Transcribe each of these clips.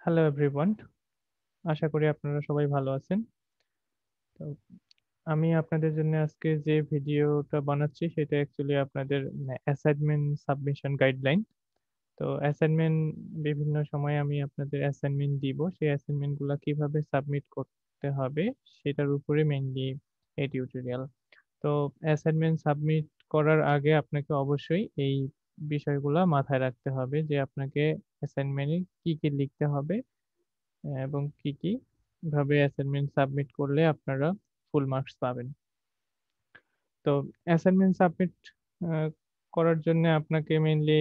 Hello everyone. আশা করি আপনারা সবাই ভালো আছেন। তো আমি আপনাদের জন্য আজকে যে ভিডিওটা বানাচ্ছি সেটা অ্যাকচুয়ালি আপনাদের অ্যাসাইনমেন্ট সাবমিশন গাইডলাইন। তো অ্যাসাইনমেন্ট বিভিন্ন সময়ে আমি আপনাদের অ্যাসাইনমেন্ট দিব। সেই অ্যাসাইনমেন্ট গুলা কিভাবে সাবমিট করতে হবে সেটার উপরে মেইনলি এই টিউটোরিয়াল। তো অ্যাসাইনমেন্ট সাবমিট করার আগে আপনাকে অবশ্যই এই বিষয়গুলা মাথায় রাখতে হবে যে আপনাকে অ্যাসাইনমেন্টে কি লিখতে হবে এবং কি ভাবে অ্যাসাইনমেন্ট সাবমিট করলে আপনারা ফুল মার্কস পাবেন। তো অ্যাসাইনমেন্ট সাবমিট আ করার জন্যে আপনাকে মেইনলি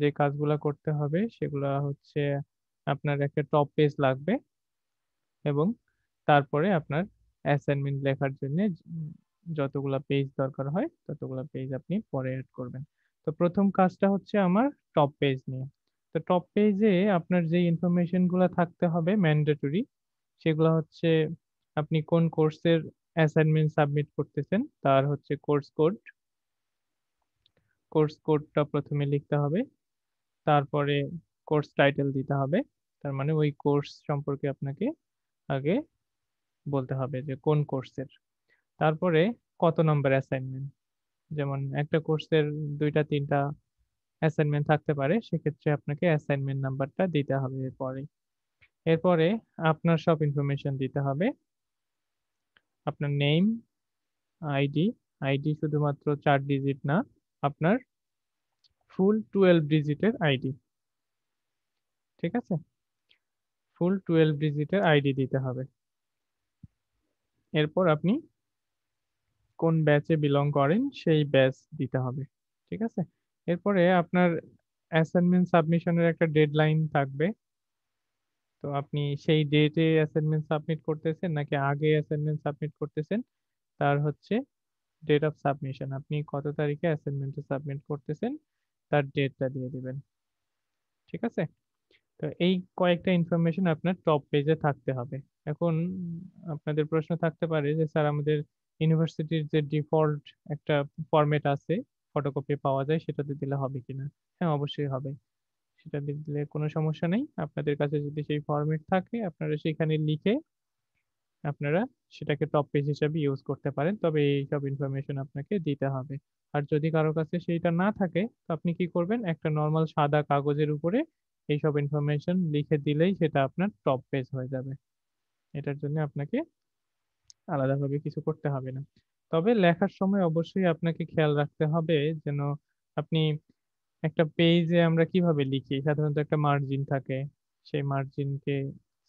যে কাজগুলা করতে হবে সেগুলা হচ্ছে আপনার একটা টপ পেজ লাগবে এবং তারপরে আপনার অ্যাসাইনমেন্ট লেখার জন্যে যতগুলা পেজ দরকার হয় ততগুলা পেজ আপনি পরে এড করবেন। তো ১ম কাজটা হচ্ছে আমার টপ পেজ নিয়ে। তো টপ পেজে আপনার যে ইনফরমেশন গুলা থাকতে হবে ম্যান্ডেটরি সেগুলা হচ্ছে আপনি কোন কোর্সের অ্যাসাইনমেন্ট সাবমিট করতেছেন, তার হচ্ছে কোর্স কোডটা ১ম এ লিখতে হবে। তারপরে কোর্স টাইটেল দিতে হবে। তার মানে ওই কোর্স সম্পর্কে আপনাকে আগে বলতে হবে যে কোন কোর্সের। তারপরে কত নাম্বার অ্যাসাইনমেন্ট। যেমন একটা কোর্সের ২ টা ৩ টা অ্যাসাইনমেন্ট থাকতে পারে। সেক্ষেত্রে আপনাকে অ্যাসাইনমেন্ট নাম্বারটা দিতে হবে এরপরেই। এরপরে আপনার সব ইনফরমেশন দিতে হবে। আপনার নেম, আইডি, আইডি শুধুমাত্র ৪ ডিজিট না, আপনার ফুল 12 ডিজিটের আইডি। ঠিক আছে? ফুল 12 ডিজিটের আইডি দিতে হবে। এরপর আপনি কোন ব্যাচে বিলং করেন সেই ব্যাচ দিতে হবে। ঠিক আছে? এরপরে আপনার অ্যাসাইনমেন্ট সাবমিশনের একটা ডেডলাইন থাকবে। তো আপনি সেই ডেটে অ্যাসাইনমেন্ট সাবমিট করতেছেন নাকি আগে অ্যাসাইনমেন্ট সাবমিট করতেছেন, তার হচ্ছে ডেট অফ সাবমিশন। আপনি কত তারিখে অ্যাসাইনমেন্টটা সাবমিট করতেছেন তার ডেটটা দিয়ে দিবেন। ঠিক আছে? তো এই কয়েকটা ইনফরমেশন আপনার টপ পেজে থাকতে হবে। এখন আপনাদের প্রশ্ন থাকতে পারে যে স্যার আমাদের ইউনিভার্সিটির যে ডিফল্ট একটা ফরমেট আছে, ফটোকপি পাওয়া যায় সেটাতে দিলে হবে কিনা? হ্যাঁ, অবশ্যই হবে। সেটা দিলে কোনো সমস্যা নেই। আপনাদের কাছে যদি সেই ফরমেট থাকে আপনারা সেখানে লিখে আপনারা সেটাকে টপ পেজ হিসেবে ইউজ করতে পারেন। তবে এইসব ইনফরমেশন আপনাকে দিতে হবে। আর যদি কারো কাছে সেইটা না থাকে তো আপনি কি করবেন? একটা নরমাল সাদা কাগজের উপরে এইসব ইনফরমেশন লিখে দিলেই সেটা আপনার টপ পেজ হয়ে যাবে। এটার জন্য আপনাকে আলাদাভাবে কিছু করতে হবে না। তবে লেখার সময় অবশ্যই আপনাকে খেয়াল রাখতে হবে যেন আপনি একটা পেজে আমরা কিভাবে লিখি? সাধারণত একটা মার্জিন থাকে। সেই মার্জিনকে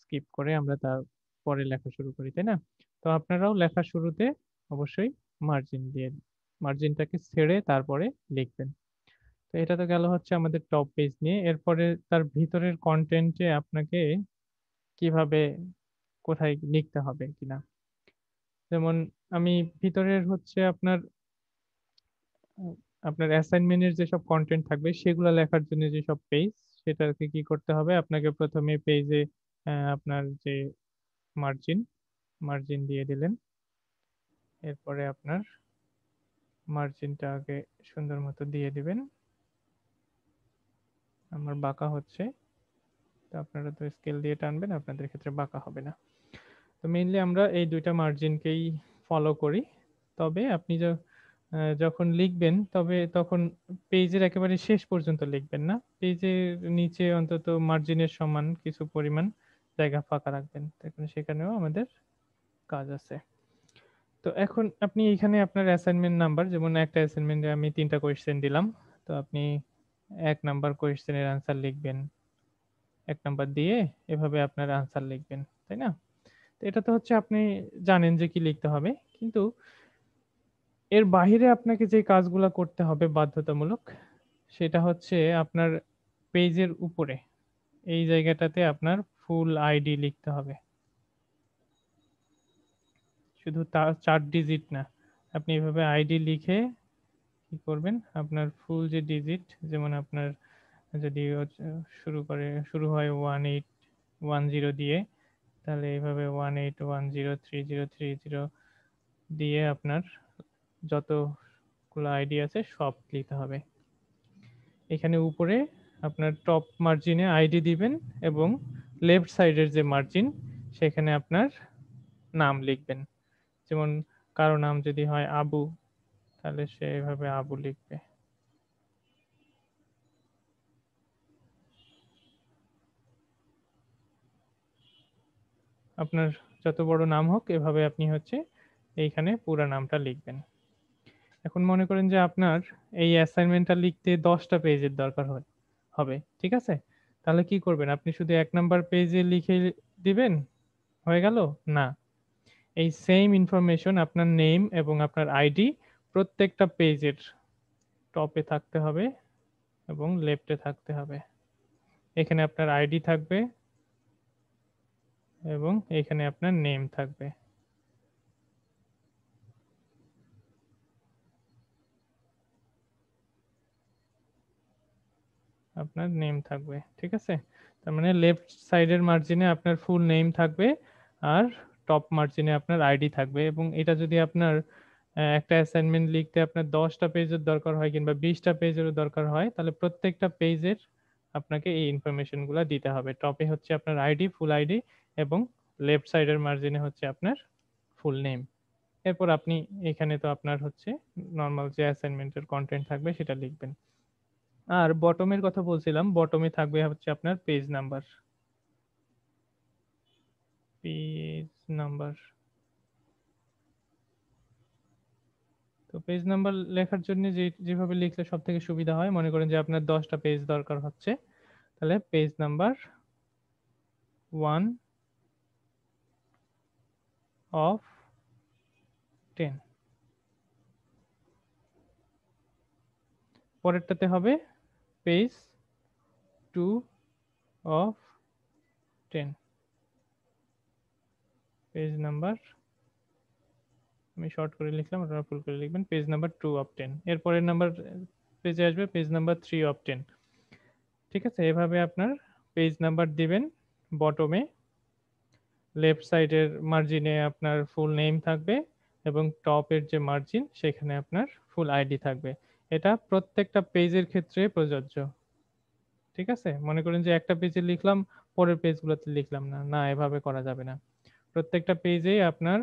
স্কিপ করে আমরা তারপরে লেখা শুরু করি, তাই না? তো আপনারাও লেখার শুরুতে অবশ্যই মার্জিনটাকে ছেড়ে তারপরে লিখবেন। তো এটা তো গেল হচ্ছে আমাদের টপ পেজ নিয়ে। এরপরে তার ভিতরের কনটেন্টে আপনাকে কিভাবে কোথায় লিখতে হবে কিনা। যেমন আমি ভিতরের হচ্ছে আ আপনার অ্যাসাইনমেন্টের যেসব কনটেন্ট থাকবে সেগুলা লেখার জন্য যেসব পেজ সেটাকে কি করতে হবে আপনাকে ১ম এ পেজে আপনার যে মার্জিন, মার্জিন দিয়ে দিলেন। এরপরে আপনার মার্জিনটা আগে সুন্দর মতো দিয়ে দিবেন। আমার বাঁকা হচ্ছে। তো আপনারা তো স্কেল দিয়ে টানবেন, আপনাদের ক্ষেত্রে বাঁকা হবে না। তো মেইনলি আমরা এই ২ টা মার্জিনকেই ফলো করি। তবে আপনি যখন লিখবেন তখন পেজের একেবারে শেষ পর্যন্ত লিখবেন না। পেজের নিচে অন্তত মার্জিনের সমান কিছু পরিমাণ জায়গা ফাঁকা রাখবেন। দেখুন সেখানেও আমাদের কাজ আছে। তো এখন আপনি এখানে আপনার অ্যাসাইনমেন্ট নাম্বার যেমন একটা অ্যাসাইনমেন্টে আমি ৩ টা কোয়েশ্চেন দিলাম। তো আপনি ১ নাম্বার কোয়েশ্চেনের অ্যান্সার লিখবেন। ১ নাম্বার দিয়ে এভাবে আপনার আনসার লিখবেন। তাই না? তো এটা তো হচ্ছে আপনি জানেন যে কি লিখতে হবে। কিন্তু এর বাহিরে আপনাকে যে কাজগুলা করতে হবে বাধ্যতামূলক, সেটা হচ্ছে আপনার পেজের উপরে এই জায়গাটাতে আপনার ফুল আইডি লিখতে হবে। শুধু ৪ ডিজিট না। আপনি এভাবে আইডি লিখে কি করবেন? আপনার ফুল যে ডিজিট যেমন আপনার যদি শুরু হয় 1810 দিয়ে তাহলে এভাবে 18103030 দিয়ে আপনার যতগুলো আইডি আছে সব লিখতে হবে। এখানে উপরে আপনার টপ মার্জিনে আইডি দিবেন এবং লেফট সাইডের যে মার্জিন সেখানে আপনার নাম লিখবেন। যেমন কারো নাম যদি হয় আবু, তাহলে সে এভাবে আবু লিখবে। আপনার যত বড় নাম হোক এভাবে আপনি হচ্ছে এইখানে পুরো নামটা লিখবেন। এখন মনে করেন যে আপনার এই অ্যাসাইনমেন্টটা লিখতে 10টা পেজের দরকার হবে, ঠিক আছে? তাহলে কি করবেন? আপনি শুধু 1 নাম্বার পেজে লিখে দিবেন, হয়ে গেল? না, এই সেম ইনফরমেশন আপনার নেম এবং আপনার আইডি প্রত্যেকটা পেজের টপে থাকতে হবে এবং লেফটে থাকতে হবে। এখানে আপনার আইডি থাকবে এবং এখানে আপনার নেম থাকবে। আপনার নেম থাকবে, ঠিক আছে? তার মানে লেফট সাইডের মার্জিনে আপনার ফুল নেম থাকবে আর টপ মার্জিনে আপনার আইডি থাকবে। এবং এটা যদি আপনার একটা অ্যাসাইনমেন্ট লিখতে আপনার 10টা পেজের দরকার হয় কিংবা 20টা পেজেরও দরকার হয়, তাহলে প্রত্যেকটা পেজের আপনাকে এই ইনফরমেশনগুলো দিতে হবে। টপে হচ্ছে আপনার আইডি, ফুল আইডি, এবং লেফট সাইডের মার্জিনে হচ্ছে আপনার ফুল নেম। এরপর আপনি এখানে তো আপনার হচ্ছে নর্মাল যে অ্যাসাইনমেন্টের কন্টেন্ট থাকবে সেটা লিখবেন। আর বটমের কথা বলছিলাম, বটমে থাকবে হচ্ছে আপনার পেজ নাম্বার। পেজ নাম্বার, তো পেজ নাম্বার লেখার জন্য যেভাবে লিখলে সব থেকে সুবিধা হয়, মনে করেন যে আপনার 10টা পেজ দরকার হচ্ছে, তাহলে পেজ নাম্বার 1 of 10। পরেরটাতে হবে পেজ 2 of 10। পেজ নাম্বার, আমি শর্ট করে লিখলাম, আপনারা ফুল করে লিখবেন, পেজ নাম্বার 2 of 10। এরপরের নাম্বার পেজে আসবে পেজ নাম্বার 3 of 10। ঠিক আছে, এভাবে আপনার পেজ নাম্বার দিবেন। বটমে লেফট সাইডের মার্জিনে আপনার ফুল নেম থাকবে এবং টপের যে মার্জিন সেখানে আপনার ফুল আইডি থাকবে। এটা প্রত্যেকটা পেজের ক্ষেত্রে প্রযোজ্য। ঠিক আছে, মনে করেন যে একটা পেজে লিখলাম, পরের পেজগুলোতে লিখলাম না, না, এভাবে করা যাবে না। প্রত্যেকটা পেজেই আপনার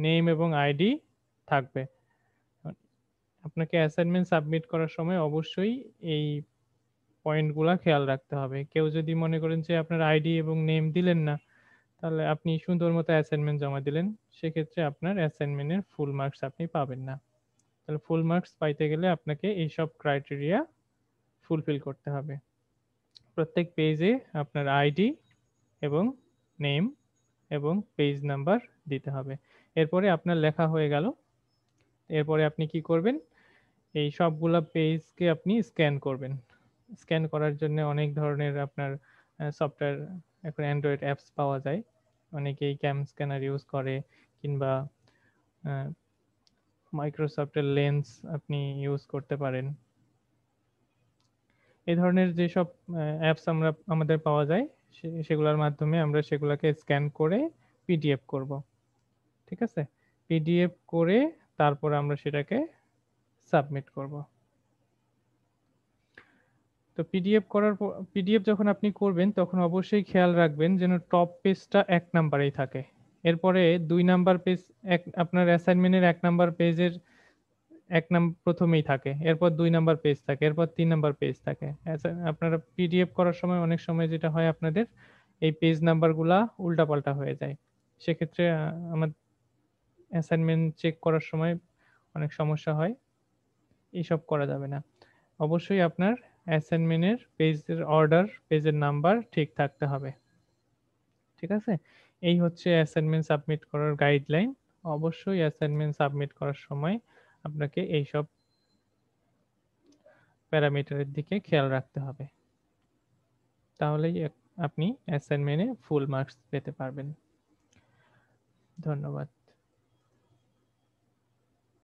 নেম এবং আইডি থাকবে। আপনাকে অ্যাসাইনমেন্ট সাবমিট করার সময় অবশ্যই এই পয়েন্টগুলা খেয়াল রাখতে হবে। কেউ যদি মনে করেন যে আপনার আইডি এবং নেম দিলেন না, তাহলে আপনি সুন্দর মতো অ্যাসাইনমেন্ট জমা দিলেন, সেক্ষেত্রে আপনার অ্যাসাইনমেন্টের ফুল মার্কস আপনি পাবেন না। তাহলে ফুল মার্কস পাইতে গেলে আপনাকে এইসব ক্রাইটেরিয়া ফুলফিল করতে হবে। প্রত্যেক পেজে আপনার আইডি এবং নেম এবং পেজ নাম্বার দিতে হবে। এরপরে আপনার লেখা হয়ে গেল। এরপরে আপনি কি করবেন? এই সবগুলা পেজকে আপনি স্ক্যান করবেন। স্ক্যান করার জন্য অনেক ধরনের আপনার সফটওয়্যার, এখন অ্যান্ড্রয়েড অ্যাপস পাওয়া যায়। অনেকেই ক্যাম স্ক্যানার ইউজ করে, কিংবা মাইক্রোসফটের লেন্স আপনি ইউজ করতে পারেন। এই ধরনের যেসব অ্যাপস আমাদের পাওয়া যায়, সেগুলোর মাধ্যমে আমরা সেগুলোকে স্ক্যান করে পিডিএফ করব। ঠিক আছে, পিডিএফ করে তারপর আমরা সেটাকে সাবমিট করব। তো পিডিএফ যখন আপনি করবেন তখন অবশ্যই খেয়াল রাখবেন যেন টপ পেজটা 1 নাম্বারেই থাকে। এরপরে 2 নাম্বার পেজ, আপনার অ্যাসাইনমেন্টের 1 নাম্বার পেজের প্রথমেই থাকে, এরপর 2 নাম্বার পেজ থাকে, এরপর 3 নাম্বার পেজ থাকে। আপনারা পিডিএফ করার সময় অনেক সময় যেটা হয়, আপনাদের এই পেজ নাম্বারগুলা উল্টাপাল্টা হয়ে যায়। সেক্ষেত্রে আমার অ্যাসাইনমেন্ট চেক করার সময় অনেক সমস্যা হয়। এইসব করা যাবে না। অবশ্যই আপনার অ্যাসাইনমেন্টের পেজের অর্ডার, পেজের নাম্বার ঠিক থাকতে হবে। ঠিক আছে, এই হচ্ছে অ্যাসাইনমেন্ট সাবমিট করার গাইডলাইন। অবশ্যই অ্যাসাইনমেন্ট সাবমিট করার সময় আপনাকে এইসব প্যারামিটারের দিকে খেয়াল রাখতে হবে। তাহলেই আপনি অ্যাসাইনমেন্টে ফুল মার্কস পেতে পারবেন। ধন্যবাদ।